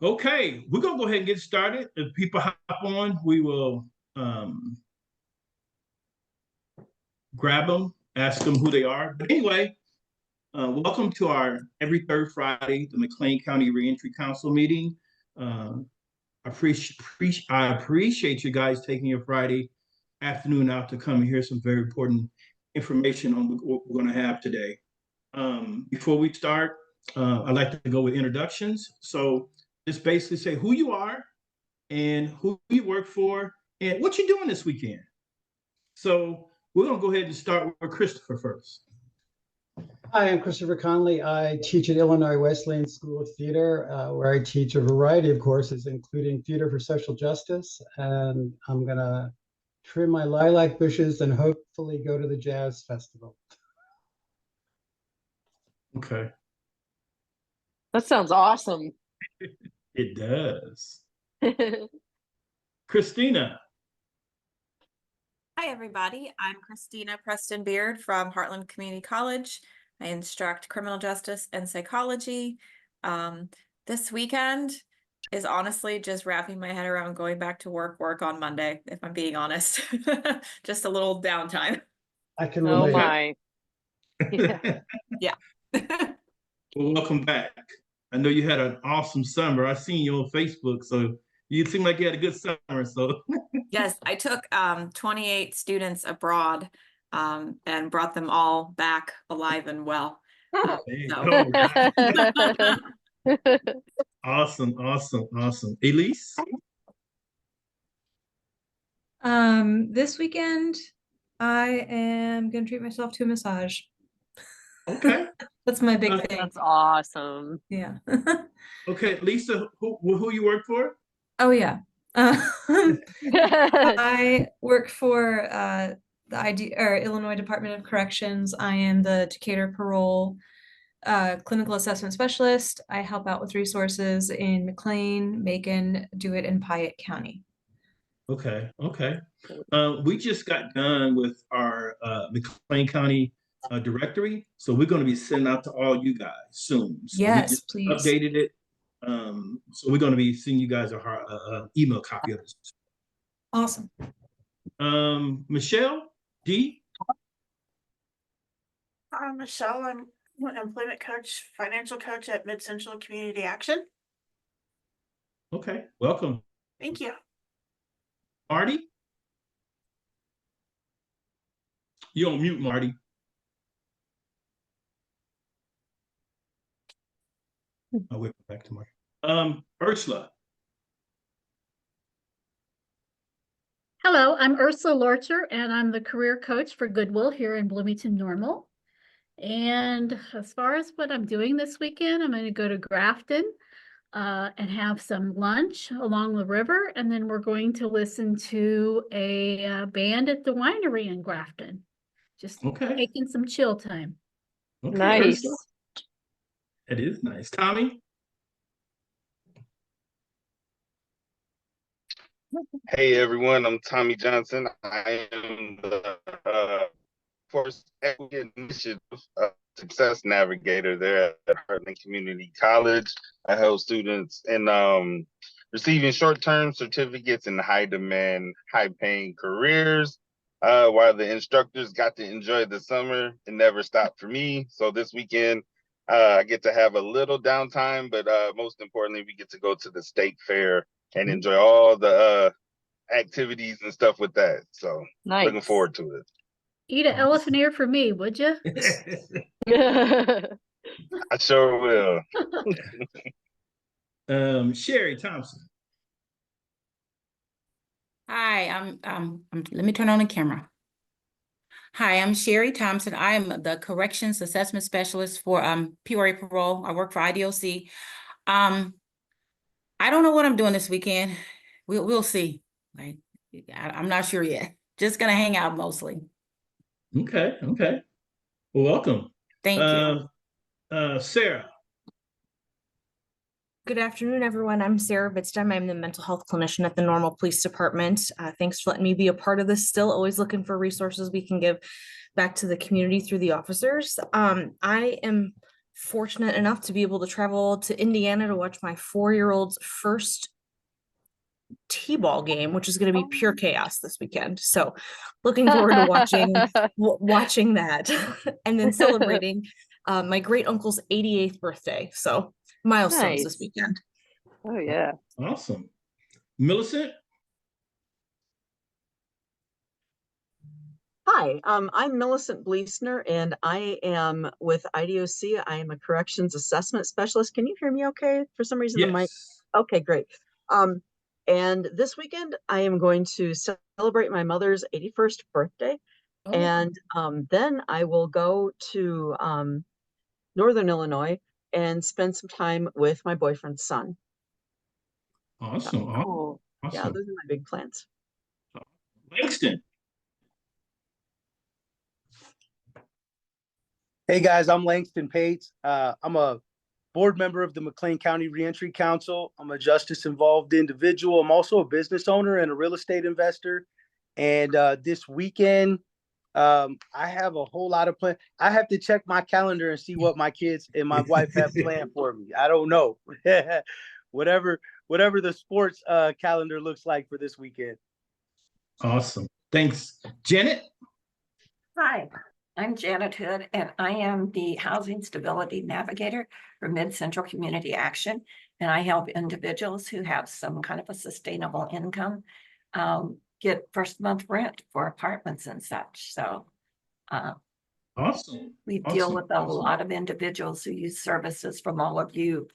Okay, we're gonna go ahead and get started. If people hop on, we will grab them, ask them who they are. But anyway, welcome to our every third Friday, the McLean County Reentry Council meeting. I appreciate you guys taking your Friday afternoon out to come and hear some very important information on what we're going to have today. Before we start, I'd like to go with introductions. So just basically say who you are and who you work for and what you're doing this weekend. So we're going to go ahead and start with Christopher first. Hi, I'm Christopher Conley. I teach at Illinois Wesleyan School of Theater, where I teach a variety of courses, including Theater for Social Justice. And I'm going to trim my lilac bushes and hopefully go to the Jazz Festival. Okay. That sounds awesome. It does. Christina. Hi, everybody. I'm Christina Preston Beard from Heartland Community College. I instruct criminal justice and psychology. This weekend is honestly just wrapping my head around going back to work on Monday, if I'm being honest. Just a little downtime. I can relate. Oh my. Yeah. Well, welcome back. I know you had an awesome summer. I seen you on Facebook, so you seem like you had a good summer. So Yes, I took 28 students abroad and brought them all back alive and well. Awesome. Elise? This weekend, I am going to treat myself to a massage. Okay. That's my big thing. That's awesome. Yeah. Okay, Lisa, who you work for? Oh, yeah. I work for the Illinois Department of Corrections. I am the Decatur Parole clinical assessment specialist. I help out with resources in McLean, Macon, DeWitt, and Piatt County. Okay. We just got done with our McLean County directory, so we're going to be sending out to all you guys soon. So yes, please. Updated it. So we're going to be sending you guys a email copy of this. Awesome. Michelle D. I'm Michelle. I'm an employment coach, financial coach at Mid Central Community Action. Okay, welcome. Thank you. Marty? You're on mute, Marty. I'll wait back to Marty. Ursula. Hello, I'm Ursula Lorcher, and I'm the career coach for Goodwill here in Bloomington Normal. And as far as what I'm doing this weekend, I'm going to go to Grafton and have some lunch along the river. And then we're going to listen to a band at the winery in Grafton. Just taking some chill time. Okay, nice. Ursula. It is nice. Tommy? Hey everyone, I'm Tommy Johnson. I am the Force Equity Initiative Success Navigator there at Heartland Community College. I help students in receiving short-term certificates in high-demand, high-paying careers. While the instructors got to enjoy the summer, it never stopped for me. So this weekend, I get to have a little downtime, but most importantly, we get to go to the state fair and enjoy all the activities and stuff with that. So nice. Looking forward to it. Eat an elephant ear for me, would you? I sure will. Sherry Thompson. Hi, let me turn on the camera. Hi, I'm Sherry Thompson. I am the Corrections Assessment Specialist for Peoria Parole. I work for IDOC. I don't know what I'm doing this weekend. We'll see. Like, I'm not sure yet. Just gonna hang out mostly. Okay. Well, welcome. Thank you. Sarah. Good afternoon, everyone. I'm Sarah Bitsdom. I'm the mental health clinician at the Normal Police Department. Thanks for letting me be a part of this. Still always looking for resources we can give back to the community through the officers. I am fortunate enough to be able to travel to Indiana to watch my 4-year-old's first T-ball game, which is going to be pure chaos this weekend. So looking forward to watching that and then celebrating my great uncle's 88th birthday. So milestones this Nice. weekend. Oh yeah. Awesome. Millicent? Hi, I'm Millicent Bleesner, and I am with IDOC. I am a corrections assessment specialist. Can you hear me okay? For some reason, the mic. Yes. Okay, great. And this weekend, I am going to celebrate my mother's 81st birthday. Oh. And then I will go to Northern Illinois and spend some time with my boyfriend's son. Awesome. Cool. Yeah, Awesome. those are my big plans. Langston? Hey guys, I'm Langston Pates. I'm a board member of the McLean County Reentry Council. I'm a justice involved individual. I'm also a business owner and a real estate investor. And this weekend, I have a whole lot of plans. I have to check my calendar and see what my kids and my wife have planned for me. I don't know. whatever the sports calendar looks like for this weekend. Awesome. Thanks. Janet? Hi, I'm Janet Hood, and I am the Housing Stability Navigator for Mid-Central Community Action. And I help individuals who have some kind of a sustainable income get first month rent for apartments and such. So Awesome. we deal with a lot of individuals who use services from all of you.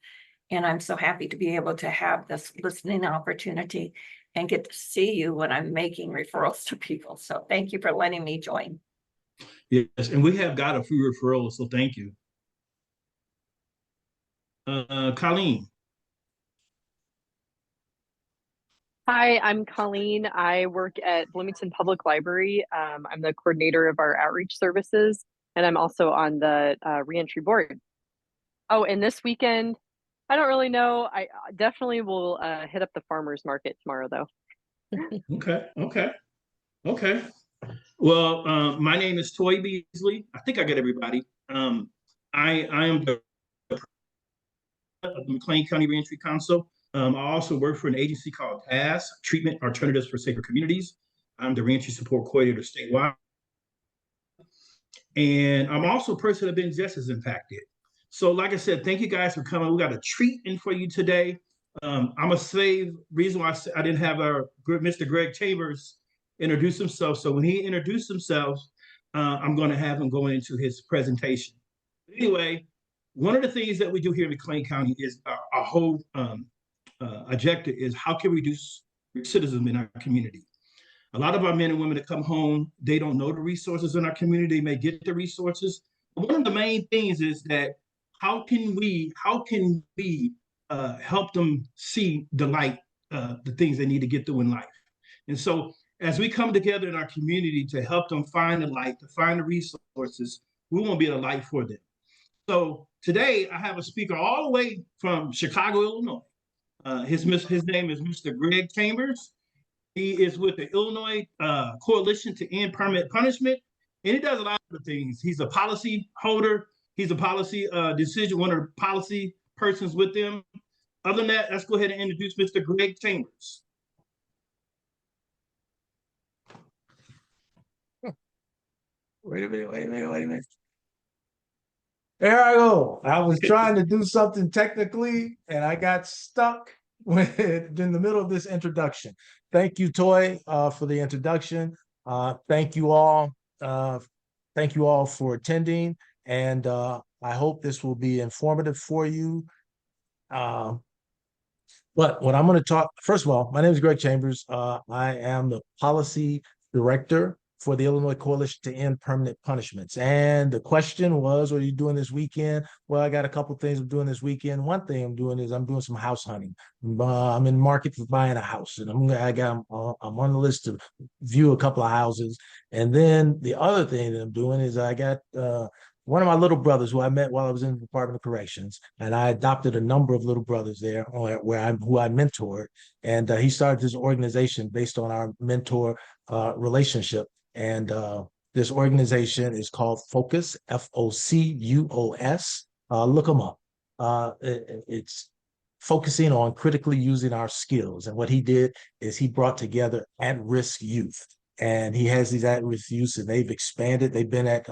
And I'm so happy to be able to have this listening opportunity and get to see you when I'm making referrals to people. So thank you for letting me join. Yes, and we have got a few referrals, so thank you. Colleen? Hi, I'm Colleen. I work at Bloomington Public Library. I'm the coordinator of our outreach services, and I'm also on the Reentry board. Oh, and this weekend, I don't really know. I definitely will hit up the farmers market tomorrow, though. Okay. Well, my name is Toy Beasley. I think I got everybody. I am the of the McLean County Reentry Council. I also work for an agency called TAS, Treatment Alternatives for Safer Communities. I'm the Reentry Support Coordinator statewide. And I'm also a person that has been just as impacted. So like I said, thank you guys for coming. We got a treat in for you today. I'm going to save reason why I didn't have our Mr. Greg Chambers introduce himself. So when he introduced himself, I'm going to have him go into his presentation. Anyway, one of the things that we do here in McLean County is our whole objective is how can we reduce recidivism in our community. A lot of our men and women that come home, they don't know the resources in our community. They may get the resources. But one of the main things is that how can we help them see the light, the things they need to get through in life. And so as we come together in our community to help them find the light, to find the resources, we want to be a light for them. So today I have a speaker all the way from Chicago, Illinois. His name is Mr. Greg Chambers. He is with the Illinois Coalition to End Permanent Punishment, and he does a lot of things. He's a policy holder. He's a policy decision, one of the policy persons with them. Other than that, let's go ahead and introduce Mr. Greg Chambers. Wait a minute. There I go. I was trying to do something technically and I got stuck in the middle of this introduction. Thank you, Toy, for the introduction. Thank you all. Thank you all for attending. And I hope this will be informative for you. But what I'm going to talk, first of all, my name is Greg Chambers. I am the policy director for the Illinois Coalition to End Permanent Punishments. And the question was, what are you doing this weekend? Well, I got a couple of things I'm doing this weekend. One thing I'm doing is I'm doing some house hunting. I'm in the market for buying a house, and I'm on the list to view a couple of houses. And then the other thing that I'm doing is I got one of my little brothers who I met while I was in the Department of Corrections, and I adopted a number of little brothers there who I mentored, and he started this organization based on our mentor relationship. And this organization is called Focus, Focus, look them up. It's focusing on critically using our skills. And what he did is he brought together at-risk youth. And he has these at-risk youth, and they've expanded. They've been at,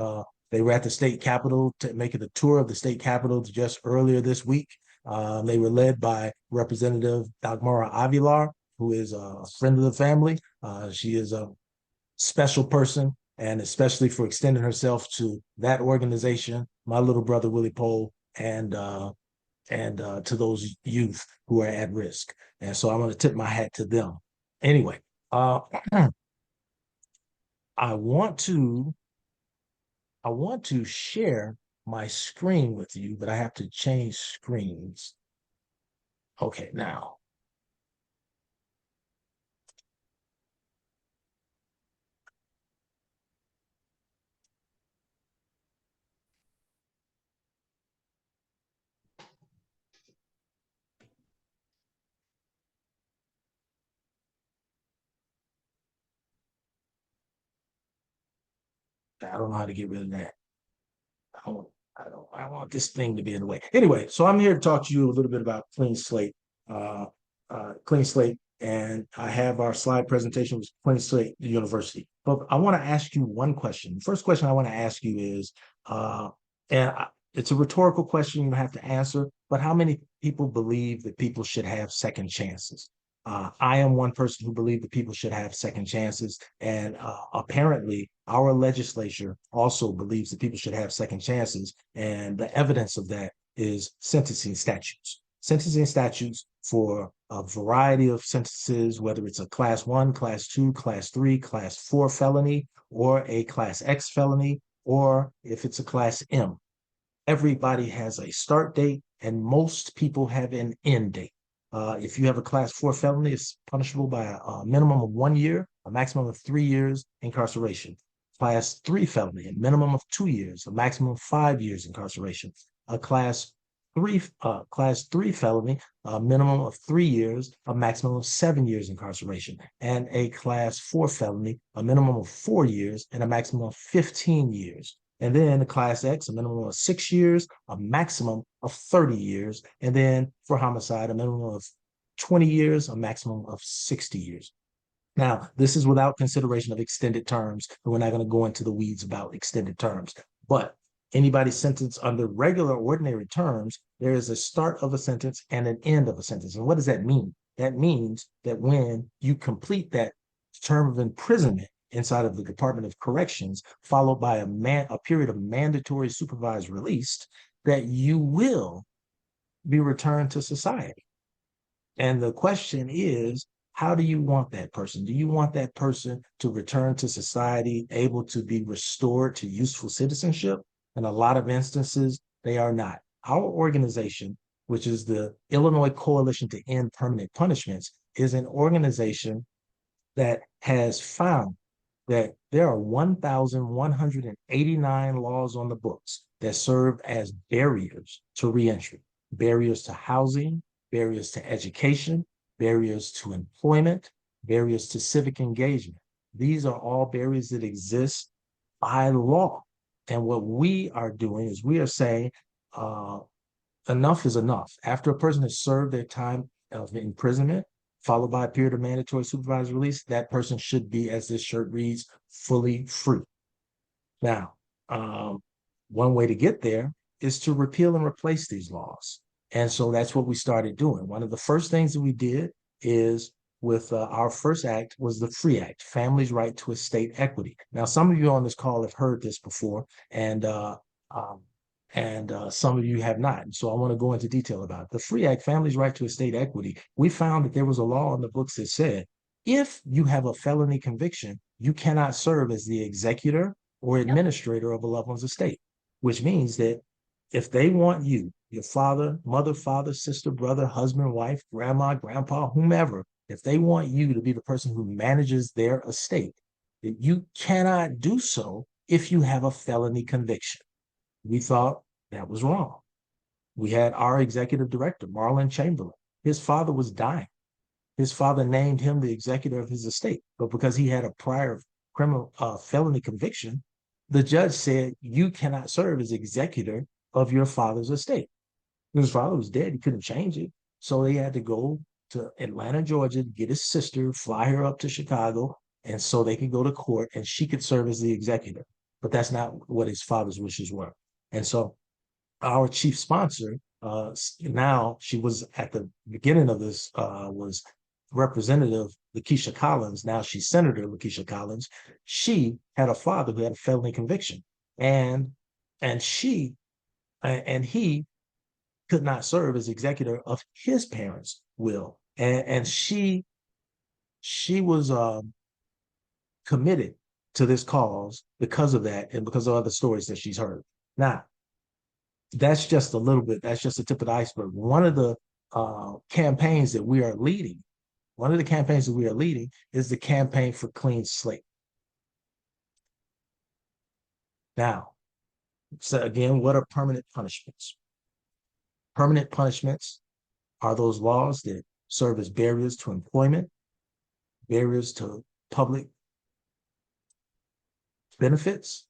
they were at the state capitol, making a tour of the state capitol just earlier this week. They were led by Representative Dagmara Avilar, who is a friend of the family. She is a special person, and especially for extending herself to that organization, my little brother Willie Pohl, and to those youth who are at risk. And so I'm going to tip my hat to them. Anyway, I want to share my screen with you, but I have to change screens. Okay, now. I don't know how to get rid of that. I want this thing to be in the way. Anyway, so I'm here to talk to you a little bit about Clean Slate. Clean Slate, and I have our slide presentation with Clean Slate University. But I want to ask you one question. The first question I want to ask you is, it's a rhetorical question you have to answer, but how many people believe that people should have second chances? I am one person who believes that people should have second chances, and apparently our legislature also believes that people should have second chances, and the evidence of that is sentencing statutes. Sentencing statutes for a variety of sentences, whether it's a class 1, class 2, class 3, class 4 felony, or a class X felony, or if it's a class M. Everybody has a start date, and most people have an end date. If you have a class 4 felony, it's punishable by a minimum of 1 year, a maximum of 3 years incarceration. Class 3 felony, a minimum of 2 years, a maximum of 5 years incarceration. A class 3 felony, a minimum of 3 years, a maximum of 7 years incarceration. And a class 4 felony, a minimum of 4 years, and a maximum of 15 years. And then the class X, a minimum of 6 years, a maximum of 30 years. And then for homicide, a minimum of 20 years, a maximum of 60 years. Now, this is without consideration of extended terms, and we're not going to go into the weeds about extended terms. But anybody sentenced under regular ordinary terms, there is a start of a sentence and an end of a sentence. And what does that mean? That means that when you complete that term of imprisonment inside of the Department of Corrections, followed by a period of mandatory supervised release, that you will be returned to society. And the question is, how do you want that person? Do you want that person to return to society, able to be restored to useful citizenship? In a lot of instances, they are not. Our organization, which is the Illinois Coalition to End Permanent Punishments, is an organization that has found that there are 1,189 laws on the books that serve as barriers to reentry, barriers to housing, barriers to education, barriers to employment, barriers to civic engagement. These are all barriers that exist by law. And what we are doing is we are saying enough is enough. After a person has served their time of imprisonment, followed by a period of mandatory supervised release, that person should be, as this shirt reads, fully free. Now, one way to get there is to repeal and replace these laws. And so that's what we started doing. One of the first things that we did is with our first act was the FREE Act, Families' Right to Estate Equity. Now, some of you on this call have heard this before, and some of you have not. And so I want to go into detail about it. The FREE Act, Families' Right to Estate Equity, we found that there was a law in the books that said, if you have a felony conviction, you cannot serve as the executor or administrator of a loved one's estate, which means that if they want you, your father, mother, father, sister, brother, husband, wife, grandma, grandpa, whomever, if they want you to be the person who manages their estate, that you cannot do so if you have a felony conviction. We thought that was wrong. We had our executive director, Marlon Chamberlain. His father was dying. His father named him the executor of his estate, but because he had a prior criminal felony conviction, the judge said, you cannot serve as executor of your father's estate. His father was dead. He couldn't change it. So they had to go to Atlanta, Georgia, to get his sister, fly her up to Chicago, and so they could go to court and she could serve as the executor. But that's not what his father's wishes were. And so our chief sponsor, now she was at the beginning of this, was Representative Lakeisha Collins. Now she's Senator Lakeisha Collins. She had a father who had a felony conviction, and he could not serve as executor of his parents' will, and she was committed to this cause because of that and because of other stories that she's heard. Now, that's just a little bit. That's just the tip of the iceberg. One of the campaigns that we are leading. One of the campaigns that we are leading is the campaign for Clean Slate. Now, so again, what are permanent punishments? Permanent punishments are those laws that serve as barriers to employment, barriers to public benefits,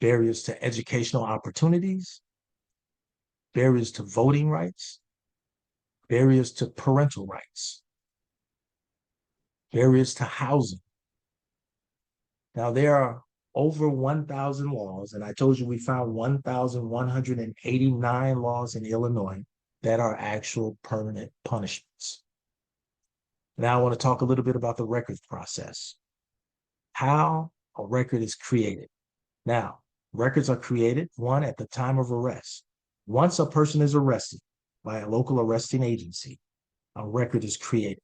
barriers to educational opportunities, barriers to voting rights, barriers to parental rights, barriers to housing. Now, there are over 1,000 laws, and I told you we found 1,189 laws in Illinois that are actual permanent punishments. Now, I want to talk a little bit about the records process, how a record is created. Now, records are created, one, at the time of arrest. Once a person is arrested by a local arresting agency, a record is created.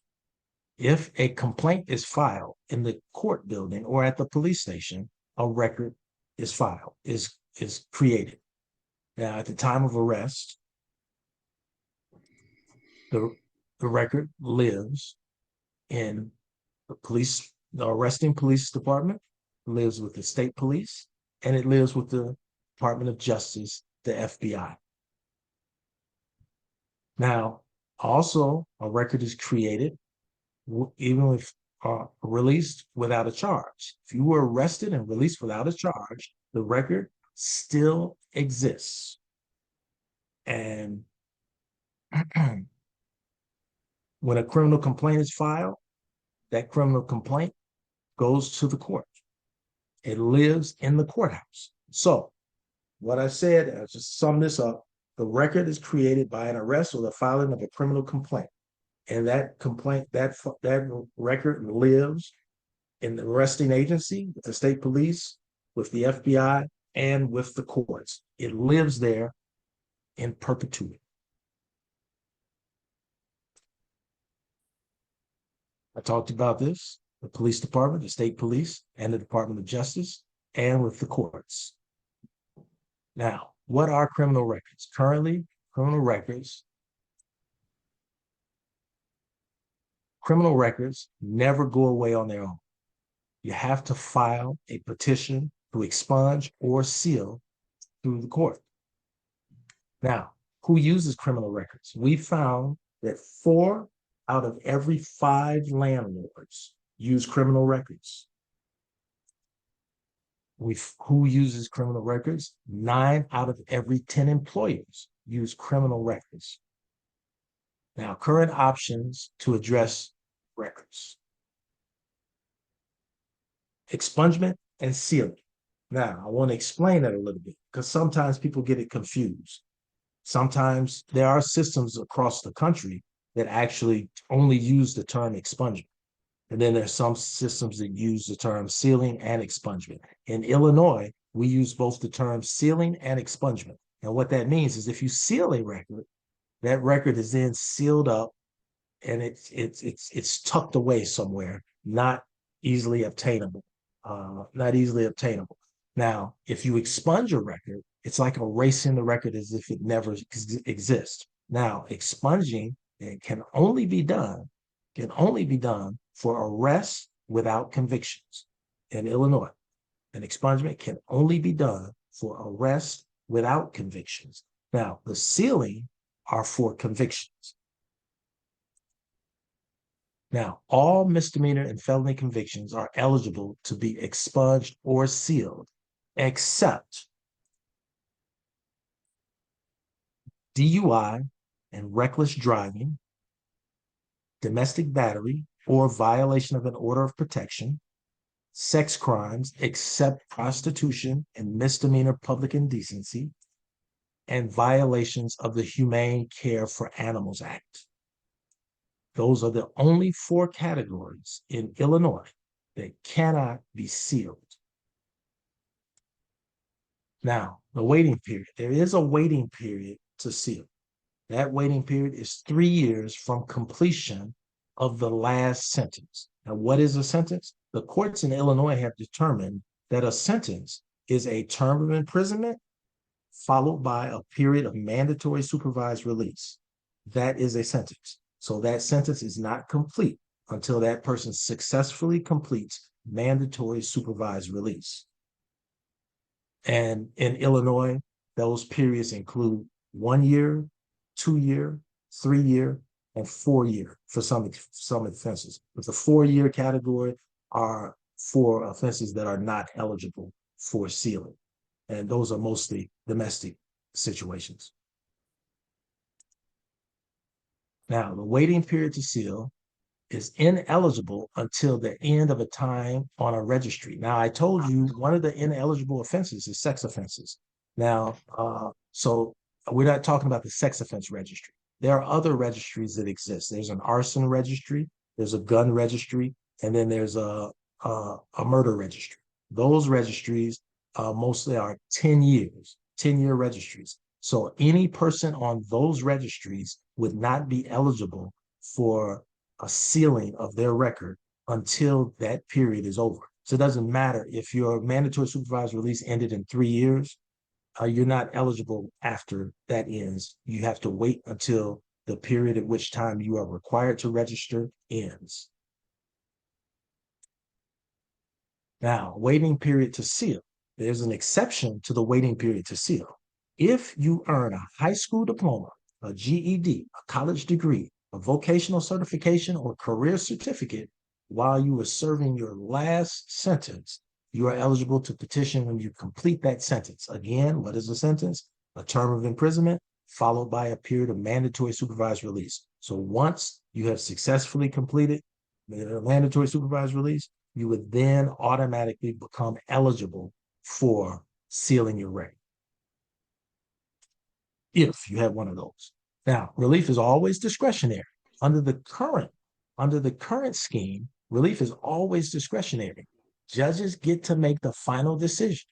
If a complaint is filed in the court building or at the police station, a record is filed, is created. Now, at the time of arrest, the record lives in the arresting police department, lives with the state police, and it lives with the Department of Justice, the FBI. Now, also, a record is created even if released without a charge. If you were arrested and released without a charge, the record still exists. And when a criminal complaint is filed, that criminal complaint goes to the court. It lives in the courthouse. So what I said, I'll just sum this up. The record is created by an arrest or the filing of a criminal complaint. And that complaint, that record lives in the arresting agency, with the state police, with the FBI, and with the courts. It lives there in perpetuity. I talked about this, the police department, the state police, and the Department of Justice, and with the courts. Now, what are criminal records? Currently, criminal records never go away on their own. You have to file a petition to expunge or seal through the court. Now, who uses criminal records? We found that 4 out of every 5 landlords use criminal records. Who uses criminal records? 9 out of every 10 employers use criminal records. Now, current options to address records: expungement and sealing. Now, I want to explain that a little bit because sometimes people get it confused. Sometimes there are systems across the country that actually only use the term expungement. And then there's some systems that use the term sealing and expungement. In Illinois, we use both the term sealing and expungement. And what that means is if you seal a record, that record is then sealed up and it's tucked away somewhere, not easily obtainable. Now, if you expunge a record, it's like erasing the record as if it never exists. Now, expunging can only be done for arrests without convictions in Illinois. An expungement can only be done for arrests without convictions. Now, the sealing are for convictions. Now, all misdemeanor and felony convictions are eligible to be expunged or sealed, except DUI and reckless driving, domestic battery or violation of an order of protection, sex crimes except prostitution and misdemeanor public indecency, and violations of the Humane Care for Animals Act. Those are the only 4 categories in Illinois that cannot be sealed. Now, the waiting period. There is a waiting period to seal. That waiting period is 3 years from completion of the last sentence. Now, what is a sentence? The courts in Illinois have determined that a sentence is a term of imprisonment followed by a period of mandatory supervised release. That is a sentence. So that sentence is not complete until that person successfully completes mandatory supervised release. And in Illinois, those periods include 1 year, 2 year, 3 year, and 4 year for some offenses. But the 4-year category are for offenses that are not eligible for sealing. And those are mostly domestic situations. Now, the waiting period to seal is ineligible until the end of a time on a registry. Now, I told you one of the ineligible offenses is sex offenses. Now, so we're not talking about the sex offense registry. There are other registries that exist. There's an arson registry, there's a gun registry, and then there's a murder registry. Those registries mostly are 10 years, 10-year registries. So any person on those registries would not be eligible for a sealing of their record until that period is over. So it doesn't matter if your mandatory supervised release ended in 3 years, you're not eligible after that ends. You have to wait until the period at which time you are required to register ends. Now, waiting period to seal. There's an exception to the waiting period to seal. If you earn a high school diploma, a GED, a college degree, a vocational certification, or career certificate while you were serving your last sentence, you are eligible to petition when you complete that sentence. Again, what is a sentence? A term of imprisonment followed by a period of mandatory supervised release. So once you have successfully completed the mandatory supervised release, you would then automatically become eligible for sealing your record, if you have one of those. Now, relief is always discretionary. Under the current scheme, relief is always discretionary. Judges get to make the final decision.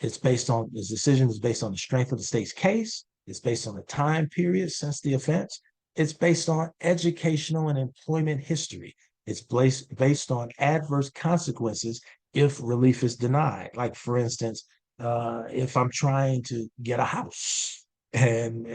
This decision is based on the strength of the state's case. It's based on the time period since the offense. It's based on educational and employment history. It's based on adverse consequences if relief is denied. Like, for instance, if I'm trying to get a house and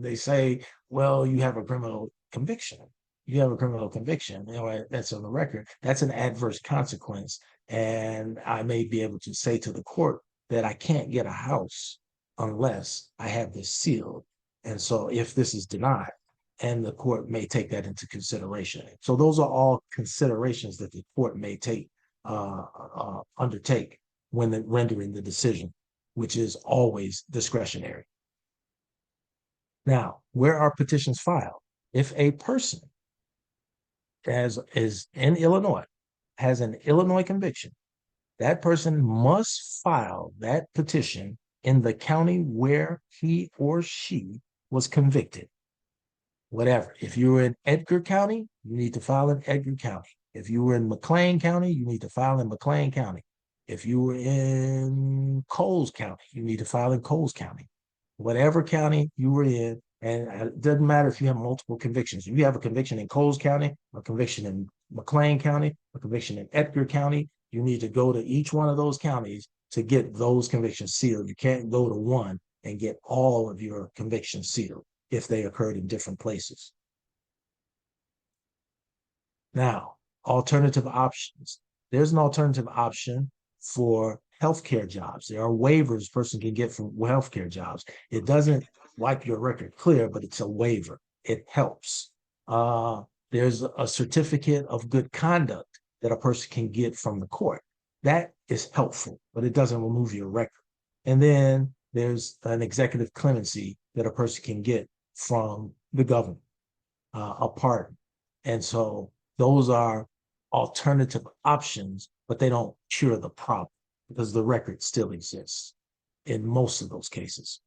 they say, well, you have a criminal conviction. You have a criminal conviction, that's on the record. That's an adverse consequence. And I may be able to say to the court that I can't get a house unless I have this sealed. And so if this is denied, and the court may take that into consideration. So those are all considerations that the court may undertake when rendering the decision, which is always discretionary. Now, where are petitions filed? If a person is in Illinois, has an Illinois conviction, that person must file that petition in the county where he or she was convicted. Whatever. If you were in Edgar County, you need to file in Edgar County. If you were in McLean County, you need to file in McLean County. If you were in Coles County, you need to file in Coles County. Whatever county you were in, and it doesn't matter if you have multiple convictions. If you have a conviction in Coles County, a conviction in McLean County, a conviction in Edgar County, you need to go to each one of those counties to get those convictions sealed. You can't go to one and get all of your convictions sealed if they occurred in different places. Now, alternative options. There's an alternative option for healthcare jobs. There are waivers a person can get from healthcare jobs. It doesn't wipe your record clear, but it's a waiver. It helps. There's a certificate of good conduct that a person can get from the court. That is helpful, but it doesn't remove your record. And then there's an executive clemency that a person can get from the government, a pardon. And so those are alternative options, but they don't cure the problem because the record still exists in most of those cases.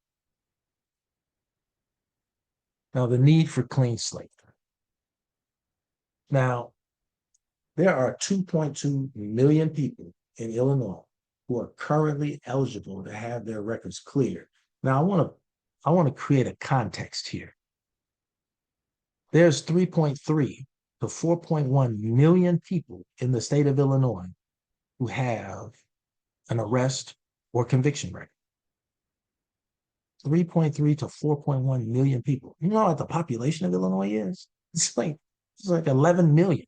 Now, the need for clean slate. Now, there are 2.2 million people in Illinois who are currently eligible to have their records cleared. Now, I want to create a context here. There's 3.3 to 4.1 million people in the state of Illinois who have an arrest or conviction record. 3.3 to 4.1 million people. You know what the population of Illinois is? It's like 11 million.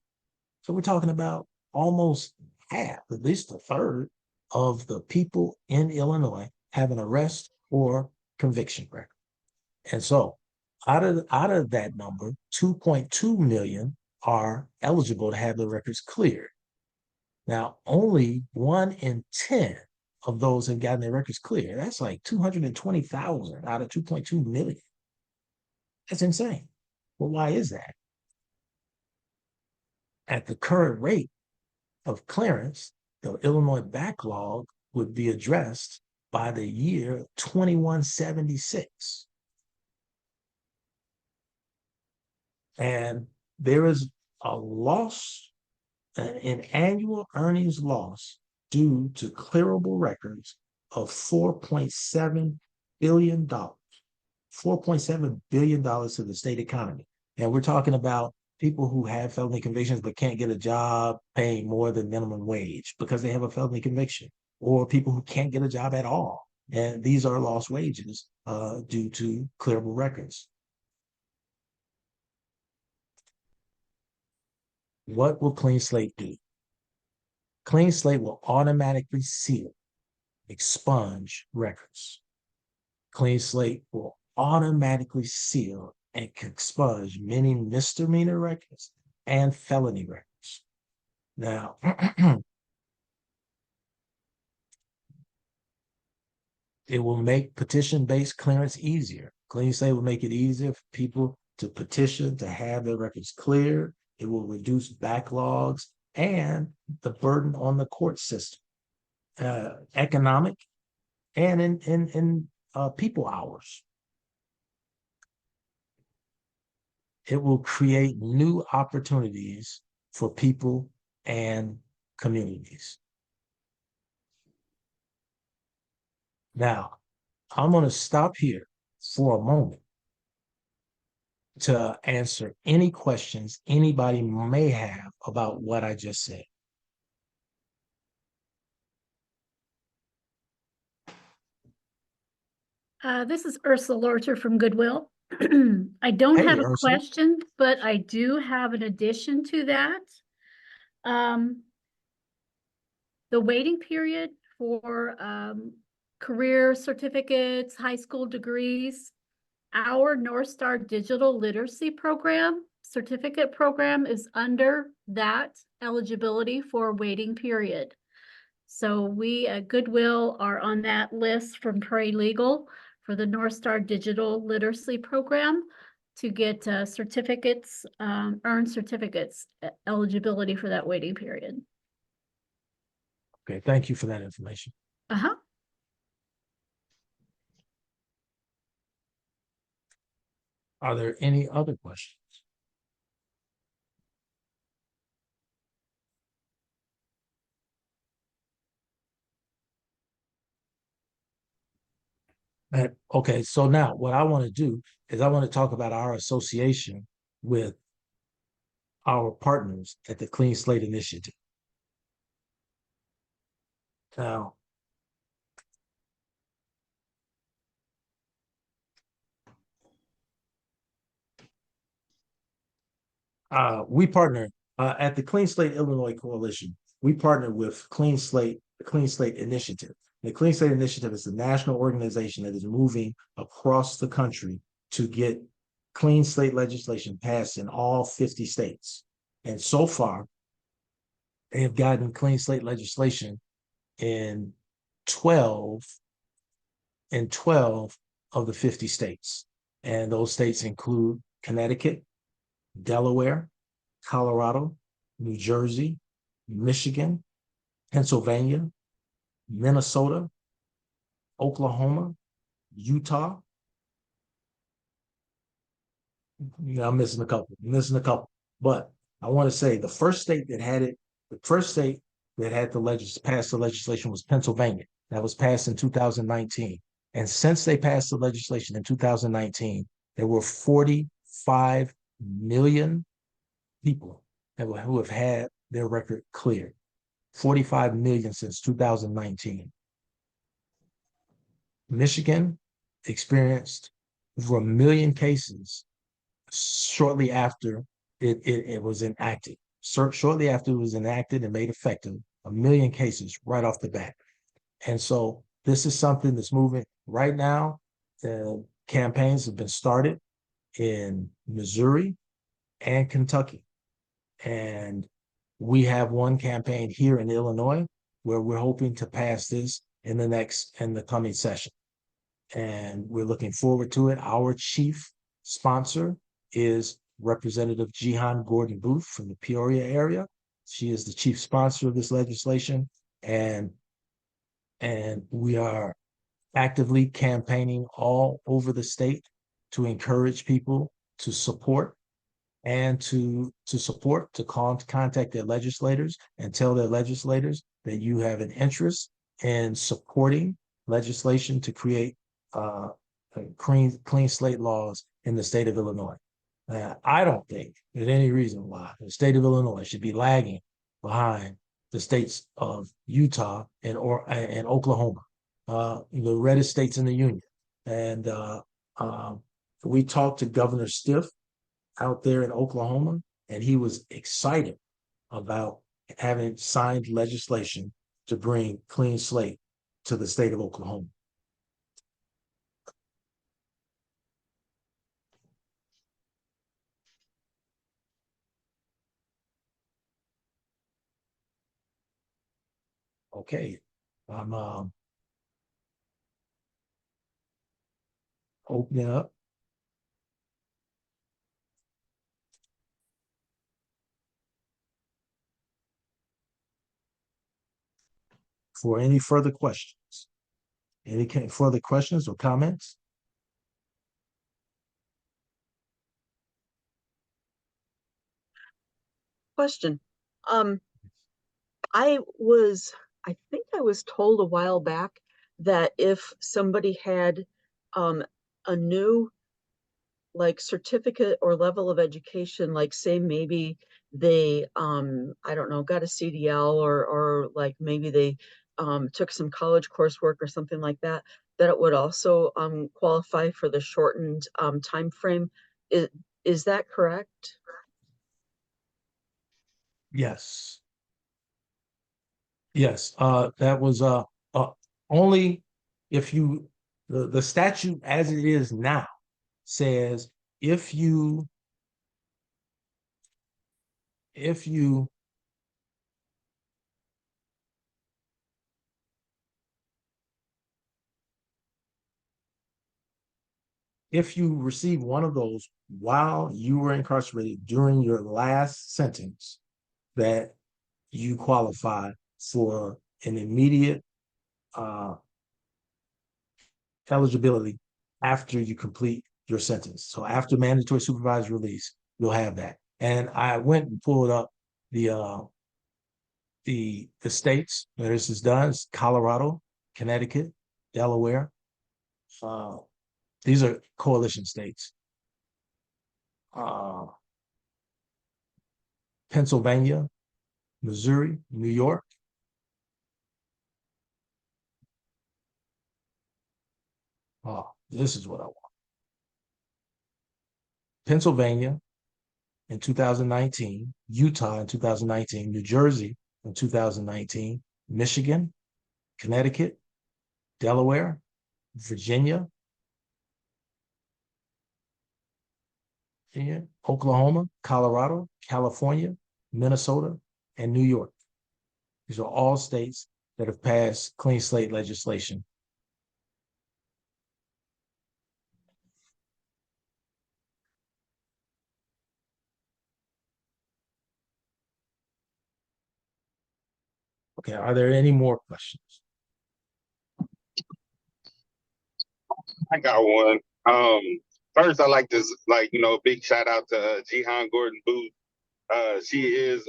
So we're talking about almost half, at least a third of the people in Illinois have an arrest or conviction record. And so out of that number, 2.2 million are eligible to have their records cleared. Now, only 1 in 10 of those have gotten their records cleared. That's like 220,000 out of 2.2 million. That's insane. Well, why is that? At the current rate of clearance, the Illinois backlog would be addressed by the year 2176. And there is a loss, an annual earnings loss due to clearable records of $4.7 billion. $4.7 billion to the state economy. And we're talking about people who have felony convictions but can't get a job paying more than minimum wage because they have a felony conviction, or people who can't get a job at all. And these are lost wages due to clearable records. What will Clean Slate do? Clean Slate will automatically seal, expunge records. Clean Slate will automatically seal and expunge many misdemeanor records and felony records. Now, it will make petition-based clearance easier. Clean Slate will make it easier for people to petition to have their records cleared. It will reduce backlogs and the burden on the court system, economic and in people hours. It will create new opportunities for people and communities. Now, I'm going to stop here for a moment to answer any questions anybody may have about what I just said. This is Ursula Lorter from Goodwill. I don't have a question, but I do have an addition to that. The waiting period for career certificates, high school degrees, our North Star Digital Literacy Program, certificate program is under that eligibility for waiting period. So we at Goodwill are on that list from Paralegal for the North Star Digital Literacy Program to get certificates, earn certificates, eligibility for that waiting period. Okay, thank you for that information. Uh-huh. Are there any other questions? Okay, so now what I want to do is I want to talk about our association with our partners at the Clean Slate Initiative. Now, we partner at the Clean Slate Illinois Coalition. We partner with Clean Slate, the Clean Slate Initiative. The Clean Slate Initiative is a national organization that is moving across the country to get clean slate legislation passed in all 50 states. And so far, they have gotten clean slate legislation in 12 in 12 of the 50 states. And those states include Connecticut, Delaware, Colorado, New Jersey, Michigan, Pennsylvania, Minnesota, Oklahoma, Utah. Yeah, I'm missing a couple. But I want to say the first state that had it, the first state that had the pass the legislation was Pennsylvania. That was passed in 2019. And since they passed the legislation in 2019, there were 45 million people who have had their record cleared. 45 million since 2019. Michigan experienced over 1 million cases shortly after it was enacted. Shortly after it was enacted and made effective, 1 million cases right off the bat. And so this is something that's moving right now. The campaigns have been started in Missouri and Kentucky. And we have one campaign here in Illinois where we're hoping to pass this in the coming session. And we're looking forward to it. Our chief sponsor is Representative Jihan Gordon Booth from the Peoria area. She is the chief sponsor of this legislation. And we are actively campaigning all over the state to encourage people to support and to contact their legislators and tell their legislators that you have an interest in supporting legislation to create clean slate laws in the state of Illinois. I don't think there's any reason why the state of Illinois should be lagging behind the states of Utah and Oklahoma, the reddest states in the union. And we talked to Governor Stiff out there in Oklahoma, and he was excited about having signed legislation to bring clean slate to the state of Oklahoma. Okay, I'm opening up for any further questions. Any further questions or comments? Question. I think I was told a while back that if somebody had a new like certificate or level of education, like say maybe they I don't know, got a CDL or like maybe they took some college coursework or something like that, that it would also qualify for the shortened time frame. Is that correct? Yes. Yes, that was only if you the statute as it is now says if you receive one of those while you were incarcerated during your last sentence, that you qualify for an immediate eligibility after you complete your sentence. So after mandatory supervised release, you'll have that. And I went and pulled up the states where this is done. It's Colorado, Connecticut, Delaware. These are coalition states. Pennsylvania, Missouri, New York. Oh, this is what I want. Pennsylvania in 2019, Utah in 2019, New Jersey in 2019, Michigan, Connecticut, Delaware, Virginia, Oklahoma, Colorado, California, Minnesota, and New York. These are all states that have passed clean slate legislation. Okay, are there any more questions? I got one. First, I like this, big shout out to Jihan Gordon Booth. She is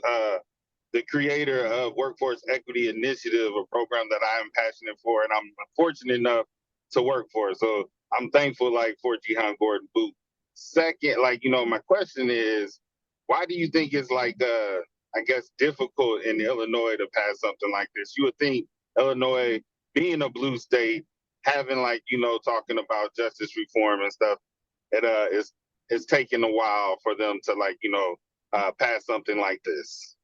the creator of Workforce Equity Initiative, a program that I am passionate for, and I'm fortunate enough to work for. So I'm thankful, for Jihan Gordon Booth. Second, my question is, why do you think it's I guess, difficult in Illinois to pass something like this? You would think Illinois, being a blue state, having talking about justice reform and stuff, it's taken a while for them to pass something like this.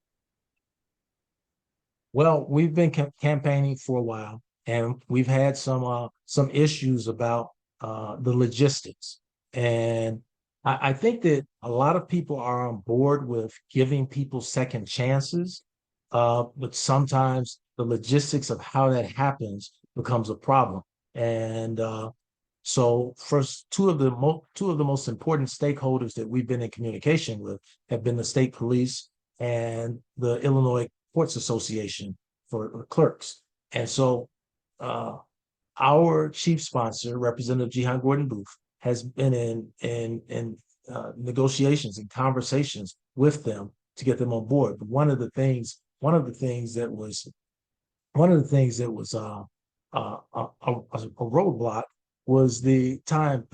Well, we've been campaigning for a while, and we've had some issues about the logistics. And I think that a lot of people are on board with giving people second chances, but sometimes the logistics of how that happens becomes a problem. And so first, two of the most important stakeholders that we've been in communication with have been the state police and the Illinois Courts Association for clerks. And so our chief sponsor, Representative Jihan Gordon Booth, has been in negotiations and conversations with them to get them on board. But one of the things that was a roadblock was the time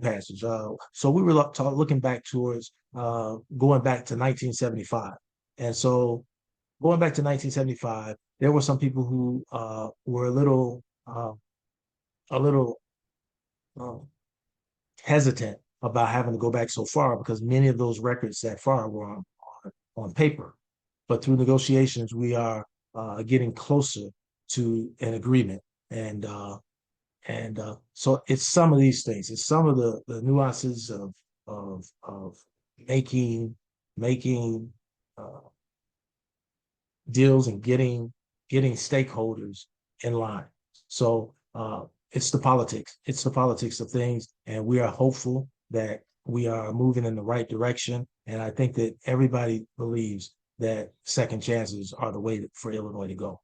passage. So we were looking back towards going back to 1975, and so going back to 1975, there were some people who were a little hesitant about having to go back so far because many of those records that far were on paper. But through negotiations, we are getting closer to an agreement, and so it's some of these things. It's some of the nuances of making deals and getting stakeholders in line. So it's the politics. It's the politics of things, and we are hopeful that we are moving in the right direction. And I think that everybody believes that second chances are the way for Illinois to go.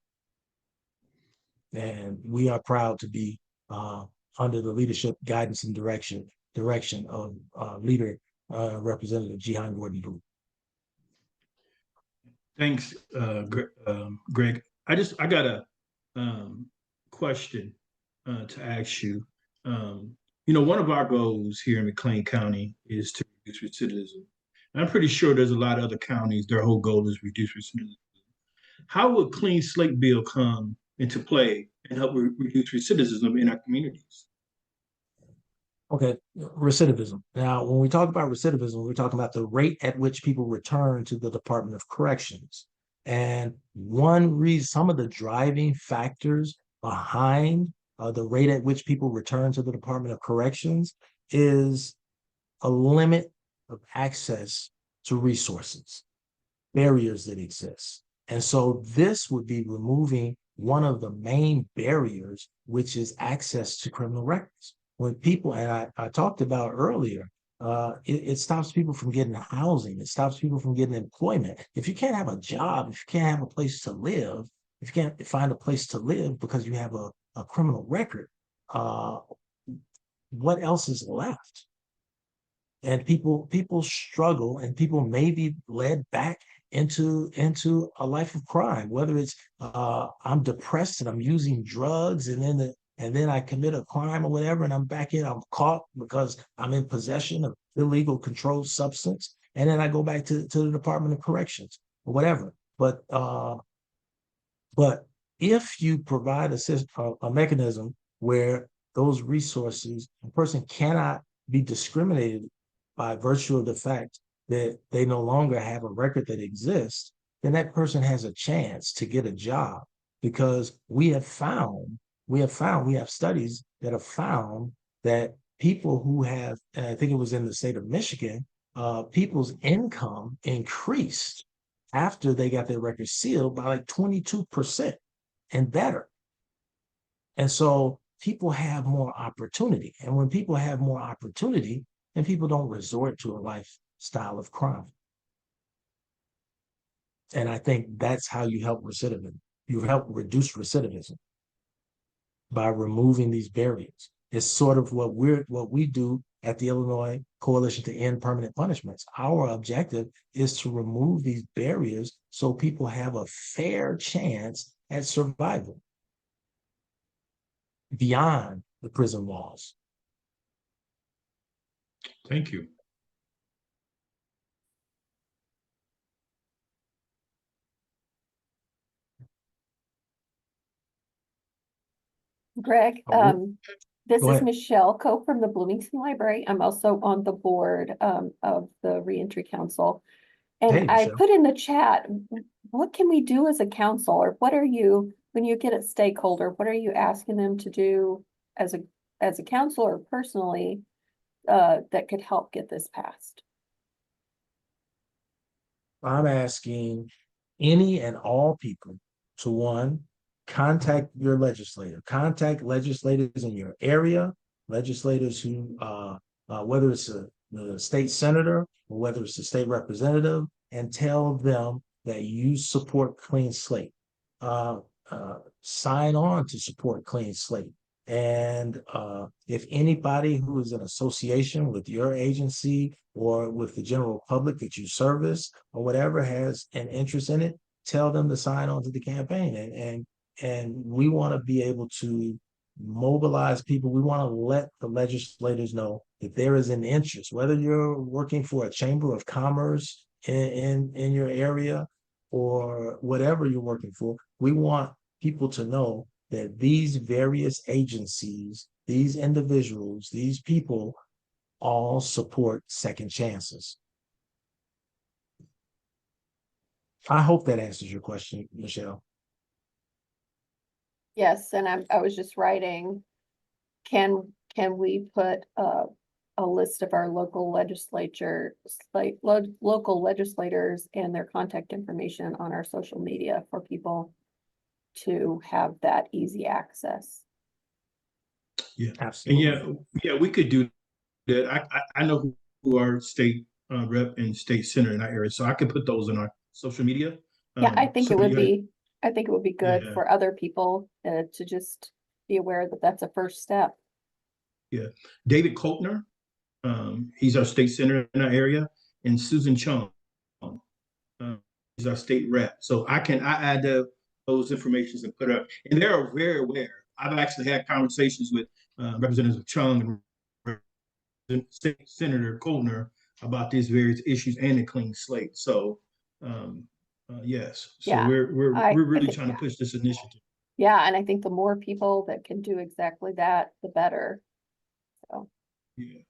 And we are proud to be under the leadership, guidance, and direction of leader Representative Jihan Gordon Booth. Thanks, Greg. I got a question to ask you. One of our goals here in McLean County is to reduce recidivism. And I'm pretty sure there's a lot of other counties, their whole goal is reduce recidivism. How would Clean Slate bill come into play and help reduce recidivism in our communities? Okay, recidivism. Now, when we talk about recidivism, we're talking about the rate at which people return to the Department of Corrections. And one reason, some of the driving factors behind the rate at which people return to the Department of Corrections is a limit of access to resources, barriers that exist. And so this would be removing one of the main barriers, which is access to criminal records. When people, and I talked about earlier, it stops people from getting housing. It stops people from getting employment. If you can't have a job, if you can't have a place to live, if you can't find a place to live because you have a criminal record, what else is left? And people struggle, and people may be led back into a life of crime, whether it's I'm depressed and I'm using drugs, and then I commit a crime or whatever, and I'm caught because I'm in possession of illegal controlled substance, and then I go back to the Department of Corrections or whatever. But if you provide a mechanism where those resources, a person cannot be discriminated by virtue of the fact that they no longer have a record that exists, then that person has a chance to get a job, because we have studies that have found that people who have, and I think it was in the state of Michigan, people's income increased after they got their records sealed by like 22% and better. And so people have more opportunity. And when people have more opportunity, then people don't resort to a lifestyle of crime. And I think that's how you help recidivism. you help reduce recidivism by removing these barriers. It's sort of what we do at the Illinois Coalition to End Permanent Punishments. Our objective is to remove these barriers so people have a fair chance at survival beyond the prison walls. Thank you. Greg, this Go is ahead. Michelle Coe from the Bloomington Library. I'm also on the board of the Reentry Council. Hey, And I Michelle. put in the chat, what can we do as a council, or what are you, when you get a stakeholder, what are you asking them to do as a council or personally that could help get this passed? I'm asking any and all people to, one, contact your legislator, contact legislators in your area, legislators who, whether it's the state senator or whether it's the state representative, and tell them that you support Clean Slate. Sign on to support Clean Slate. And if anybody who is in association with your agency or with the general public that you service or whatever has an interest in it, tell them to sign on to the campaign. And we want to be able to mobilize people. We want to let the legislators know that there is an interest, whether you're working for a chamber of commerce in your area or whatever you're working for. We want people to know that these various agencies, these individuals, these people all support second chances. I hope that answers your question, Michelle. Yes, and I was just writing, can we put a list of our local local legislators and their contact information on our social media for people to have that easy access? Yeah, absolutely. And yeah, we could do that. I know who our state rep and state senator in our area, so I could put those in our social media. Yeah, I think it would yeah, be, I think it would be good Yeah. for other people to just be aware that that's a first step. Yeah, David Koltner, he's our state senator in our area, and Susan Chung, is our state rep. So I add those informations and put up, and they're very aware. I've actually had conversations with Representative Chung and Senator Koltner about these various issues and the clean slate. So yes, so Yeah, we're I really think- trying to push this initiative. Yeah, and I think the more people that can do exactly that, the better. So. Yeah.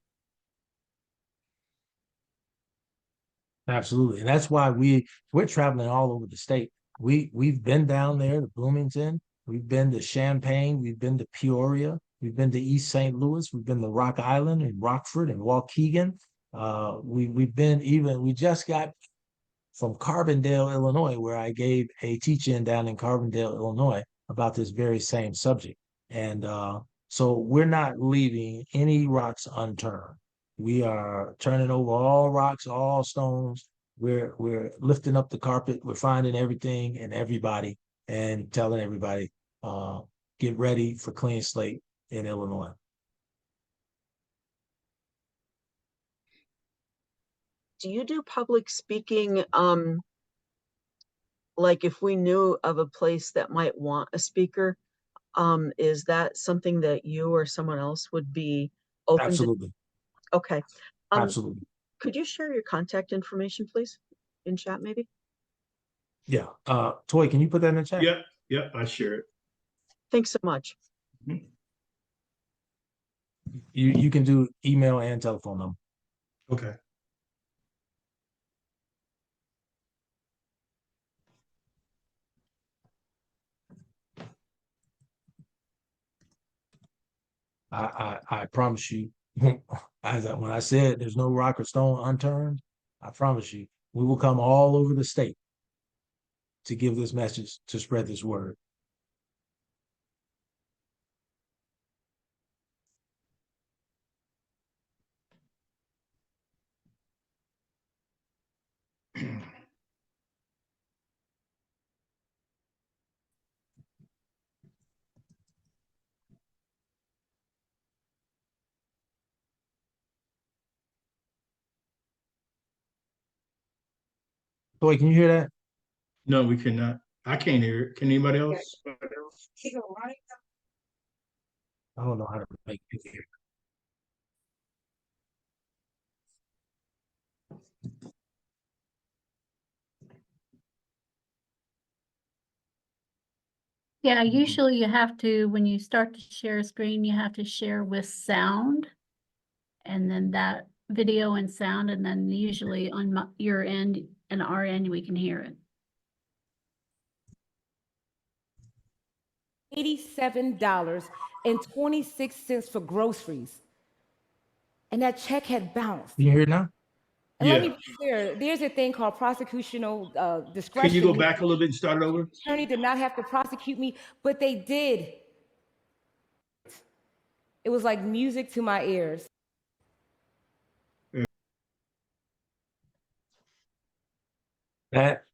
Absolutely. And that's why we're traveling all over the state. We've been down there to Bloomington, we've been to Champaign, we've been to Peoria, we've been to East St. Louis, we've been to Rock Island and Rockford and Waukegan. We just got from Carbondale, Illinois, where I gave a teach-in down in Carbondale, Illinois, about this very same subject. And so we're not leaving any rocks unturned. We are turning over all rocks, all stones. We're lifting up the carpet. We're finding everything and everybody and telling everybody, get ready for Clean Slate in Illinois. Do you do public speaking? Like if we knew of a place that might want a speaker, is that something that you or someone else would be open Absolutely. to? Okay. Absolutely. Could you share your contact information, please, in chat maybe? Yeah. Toy, can you put that in the chat? Yep, I share it. Thanks so much. Mm-hmm. You can do email and telephone number. Okay. I promise you, when I said there's no rock or stone unturned, I promise you, we will come all over the state to give this message, to spread this word. Toy, can you hear that? No, we cannot. I can't hear it. Can anybody else? I don't know how to make it hear. Yeah, usually you have to, when you start to share a screen, you have to share with sound. And then that video and sound, and then usually on your end and our end, we can hear it. $87.26 for groceries. And that check had bounced. Can you hear it now? And let Yeah. me be clear, there's a thing called prosecutional Can discretion. you go back a little bit and start it over? The attorney did not have to prosecute me, but they did. It was like music to my ears. That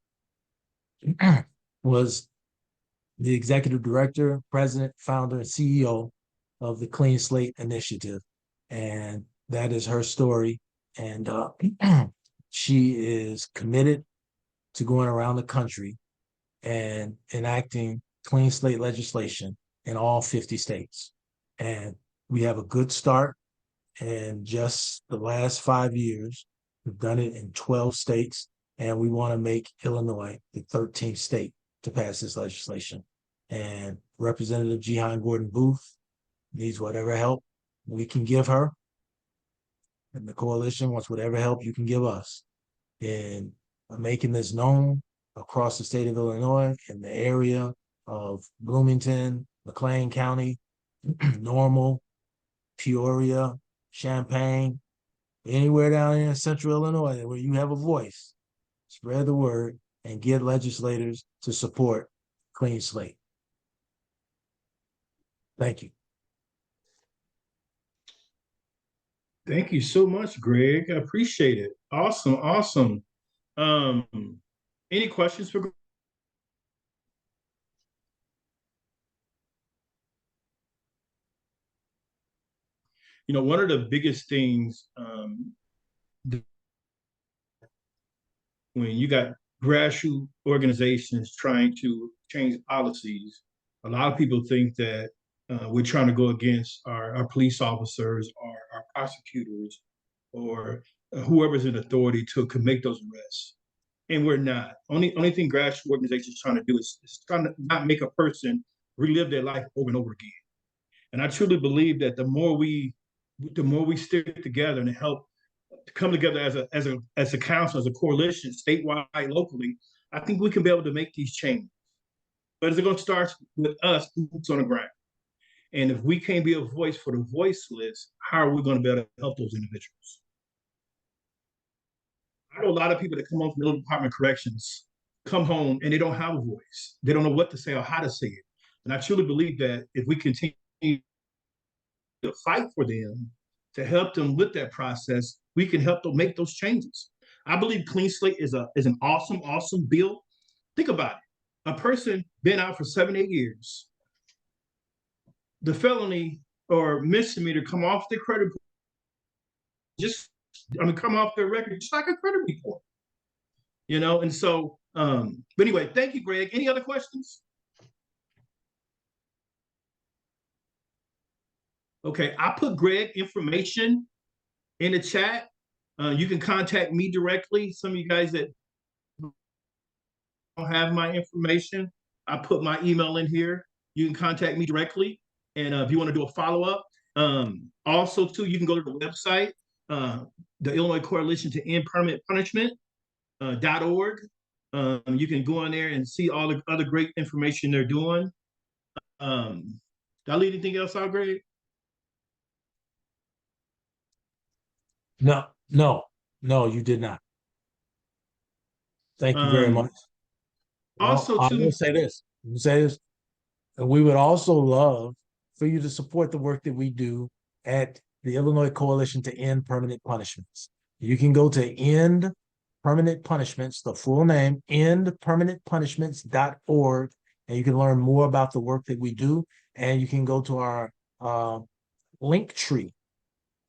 was the executive director, president, founder, and CEO of the Clean Slate initiative. And that is her story. And she is committed to going around the country and enacting clean slate legislation in all 50 states. And we have a good start. And just the last 5 years, we've done it in 12 states. And we want to make Illinois the 13th state to pass this legislation. And Representative Jihan Gordon Booth needs whatever help we can give her. And the coalition wants whatever help you can give us in making this known across the state of Illinois, in the area of Bloomington, McLean County, Normal, Peoria, Champaign, anywhere down in central Illinois where you have a voice. Spread the word and get legislators to support Clean Slate. Thank you. Thank you so much, Greg. I appreciate it. Awesome, awesome. Any questions for Greg? You know, one of the biggest things when you got grassroots organizations trying to change policies, a lot of people think that we're trying to go against our police officers or our prosecutors or whoever's in authority to make those arrests. And we're not. Only thing grassroots organizations trying to do is trying to not make a person relive their life over and over again. And I truly believe that the more we stick together and help to come together as a council, as a coalition, statewide, locally, I think we can be able to make these changes. But it's going to start with us, boots on the ground. And if we can't be a voice for the voiceless, how are we going to be able to help those individuals? I know a lot of people that come home from the Department of Corrections come home and they don't have a voice. They don't know what to say or how to say it. And I truly believe that if we continue to fight for them, to help them with that process, we can help them make those changes. I believe Clean Slate is an awesome, awesome bill. Think about it. A person been out for 7-8 years, the felony or misdemeanor come off their credit, come off their record, just like a credit report. You know, and so, but anyway, thank you, Greg. Any other questions? Okay, I put Greg information in the chat. You can contact me directly. Some of you guys that don't have my information, I put my email in here. You can contact me directly. And if you want to do a follow-up, also too, you can go to the website, the Illinois Coalition to End Permanent Punishment, .org. You can go on there and see all the other great information they're doing. Did I leave anything else out, Greg? No, you did not. Thank you very much. Also, I will say this. We would also love for you to support the work that we do at the Illinois Coalition to End Permanent Punishments. You can go to End Permanent Punishments, the full name, endpermanentpunishments.org, and you can learn more about the work that we do. And you can go to our link tree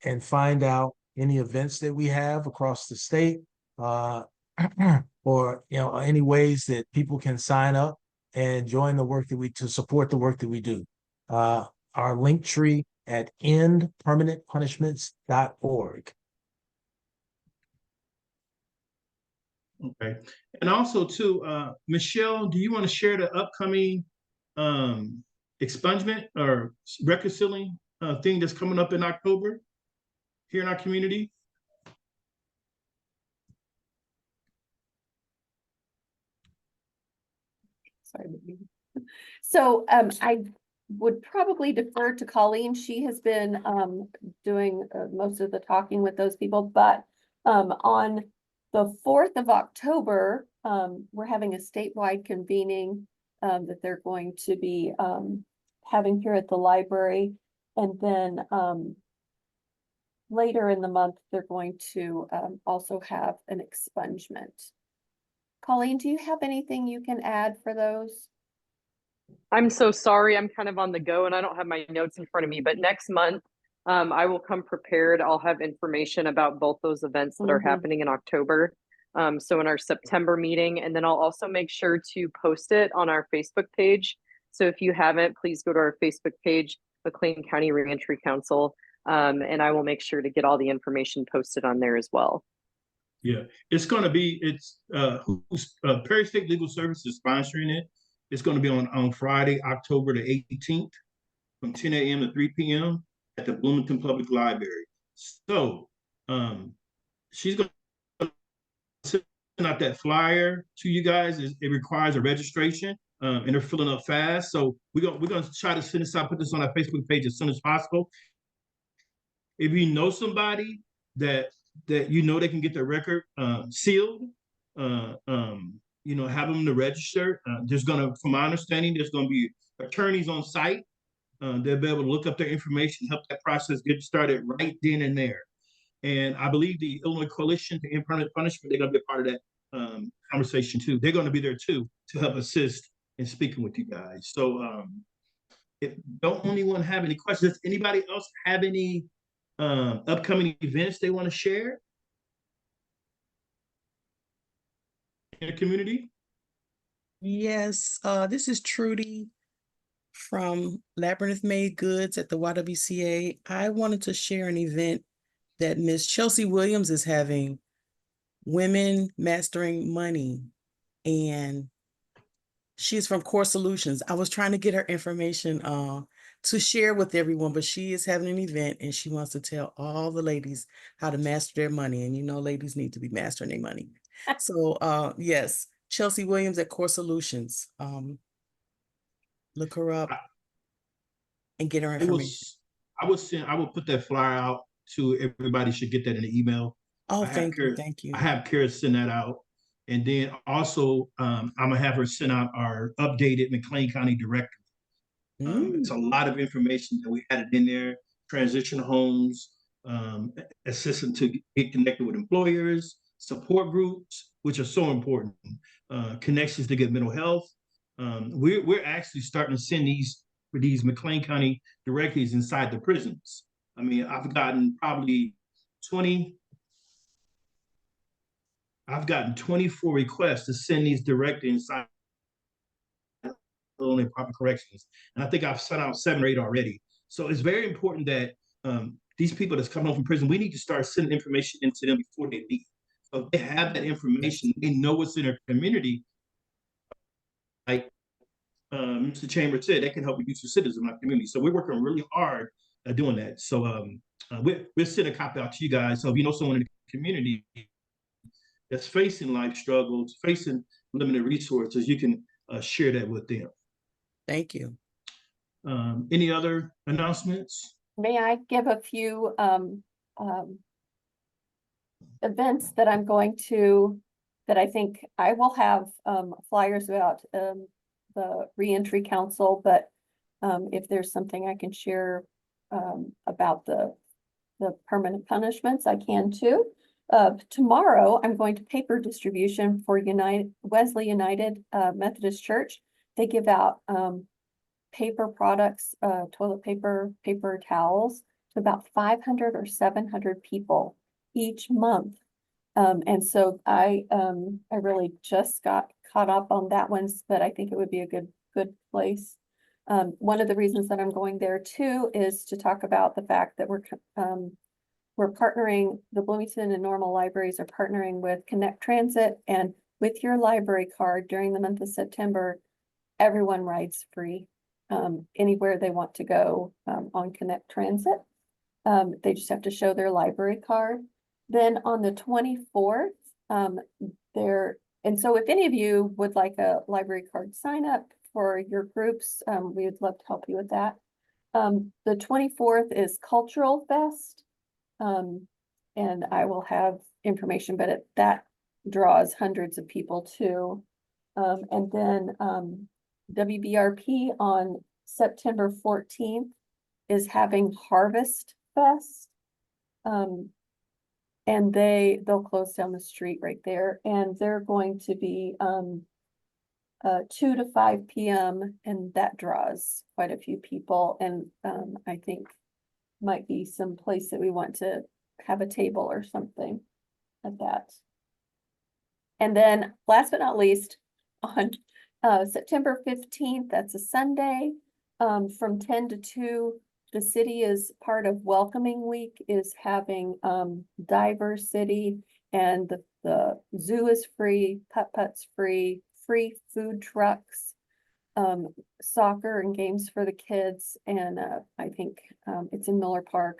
and find out any events that we have across the state. or any ways that people can sign up and join the work that to support the work that we do. Our link tree at endpermanentpunishments.org. Okay. And also too, Michelle, do you want to share the upcoming expungement or record sealing thing that's coming up in October here in our community? Sorry. So I would probably defer to Colleen. She has been doing most of the talking with those people, but on the 4th of October, we're having a statewide convening that they're going to be having here at the library. And then later in the month, they're going to also have an expungement. Colleen, do you have anything you can add for those? I'm so sorry. I'm kind of on the go and I don't have my notes in front of me, but next month, I will come prepared. I'll have information about both those events that are happening in October. So in our September meeting, and then I'll also make sure to post it on our Facebook page. So if you haven't, please go to our Facebook page, McLean County Reentry Council, and I will make sure to get all the information posted on there as well. Yeah, it's going to be, Perry State Legal Services sponsoring it. It's going to be on Friday, October the 18th from 10 a.m. to 3 p.m. at the Bloomington Public Library. So she's going to send out that flyer to you guys. It requires a registration and they're filling up fast. So we're going to try to send this out, put this on our Facebook page as soon as possible. If you know somebody that they can get their record sealed, have them to register. From my understanding, there's gonna be attorneys on site. They'll be able to look up their information, help that process get started right then and there. And I believe the Illinois Coalition to End Permanent Punishment, they're gonna be a part of that conversation too. They're gonna be there too to help assist in speaking with you guys. So if don't anyone have any questions, does anybody else have any upcoming events they want to share in the community? Yes, this is Trudy from Labyrinth Made Goods at the YWCA. I wanted to share an event that Miss Chelsea Williams is having, Women Mastering Money, and she's from Core Solutions. I was trying to get her information to share with everyone, but she is having an event and she wants to tell all the ladies how to master their money. And ladies need to be mastering their money. So yes, Chelsea Williams at Core Solutions. Look her up and get her information. I will put that flyer out to everybody. Should get that in the email. Oh, thank you. I have Kara send that out. And then also I'm gonna have her send out our updated McLean County directory. It's a lot of information that we added in there, transition homes, assistance to get connected with employers, support groups, which are so important, connections to get mental health. We're actually starting to send these McLean County directories inside the prisons. I mean, I've gotten 24 requests to send these directly inside Illinois Department of Corrections. And I think I've sent out 7 or 8 already. So it's very important that these people that's coming home from prison, we need to start sending information into them before they leave. So if they have that information, they know what's in their community. Like Mr. Chambers said, that can help reduce recidivism in our community. So we're working really hard at doing that. So we'll send a copy out to you guys. So if you know someone in the community that's facing life struggles, facing limited resources, you can share that with them. Thank you. Any other announcements? May I give a few events that I'm going to, that I think I will have flyers about the Reentry Council, but if there's something I can share about the permanent punishments, I can too. Tomorrow, I'm going to paper distribution for Wesley United Methodist Church. They give out paper products, toilet paper, paper towels to about 500 or 700 people each month. And so I really just got caught up on that one, but I think it would be a good place. One of the reasons that I'm going there too is to talk about the fact that we're partnering, the Bloomington and Normal libraries are partnering with Connect Transit, and with your library card during the month of September, everyone rides free anywhere they want to go on Connect Transit. They just have to show their library card. Then on the 24th, and so if any of you would like a library card sign up for your groups, we would love to help you with that. The 24th is Cultural Fest. And I will have information, but that draws hundreds of people too. And then WBRP on September 14th is having Harvest Fest. And they'll close down the street right there, and they're going to be 2 to 5 p.m. and that draws quite a few people, and I think might be some place that we want to have a table or something at that. And then last but not least, on September 15th, that's a Sunday, from 10 to 2, the city is part of Welcoming Week, is having Diverse City, and the zoo is free, putt-putt's free food trucks, soccer and games for the kids, and I think it's in Miller Park.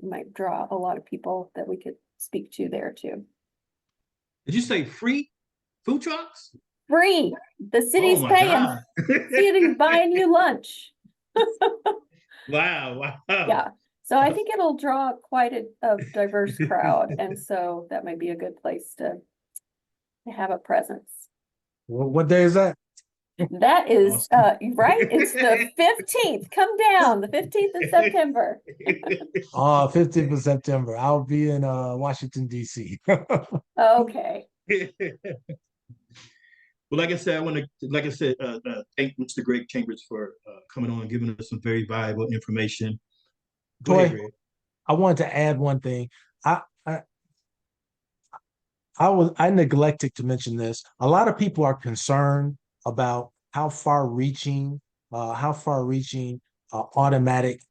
Might draw a lot of people that we could speak to there too. Did you say free food trucks? Free. The city's Oh my paying. God. City's buying you lunch. Wow. Yeah. So I think it'll draw quite a diverse crowd, and so that might be a good place to have a presence. What day is that? That is right. It's the 15th. Come down, the 15th of September. 15th of September. I'll be in Washington, D.C. Okay. Well, like I said, I want to, thank Mr. Greg Chambers for coming on and giving us some very valuable information. Go ahead, Greg. I wanted to add one thing. I neglected to mention this. A lot of people are concerned about how far-reaching automatic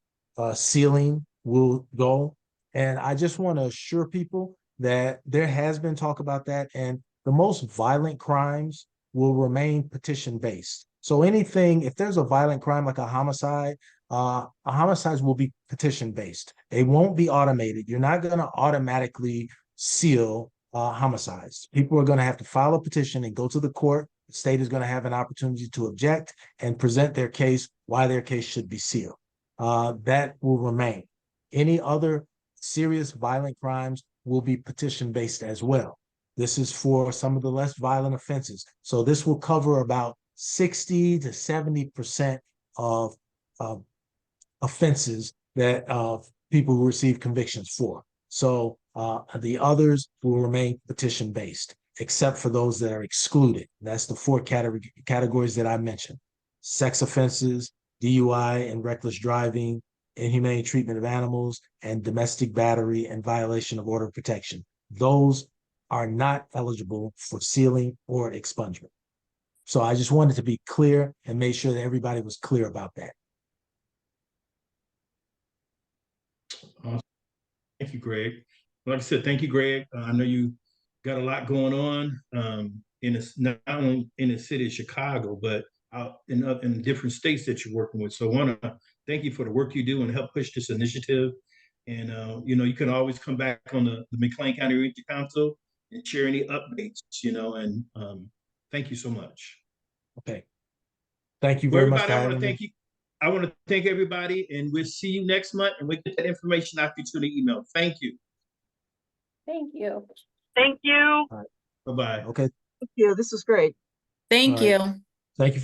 sealing will go, and I just want to assure people that there has been talk about that, and the most violent crimes will remain petition-based. So anything, if there's a violent crime like a homicides will be petition-based. They won't be automated. You're not going to automatically seal homicides. People are going to have to file a petition and go to the court. The state is going to have an opportunity to object and present their case, why their case should be sealed. That will remain. Any other serious violent crimes will be petition-based as well. This is for some of the less violent offenses. So this will cover about 60 to 70% of offenses that people will receive convictions for. So the others will remain petition-based, except for those that are excluded. That's the 4 categories that I mentioned: sex offenses, DUI and reckless driving, inhumane treatment of animals, and domestic battery and violation of order of protection. Those are not eligible for sealing or expungement. So I just wanted to be clear and make sure that everybody was clear about that. Thank you, Greg. Like I said, thank you, Greg. I know you got a lot going on not only in the city of Chicago, but out in different states that you're working with. So I want to thank you for the work you do and help push this initiative. And you can always come back on the McLean County Reentry Council and share any updates. And thank you so much. Okay. Thank you very much. I want to thank you. I want to thank everybody, and we'll see you next month, and we'll get that information out to you through the email. Thank you. Thank you. Thank you. Bye-bye. Okay. Thank you. This was great. Thank you.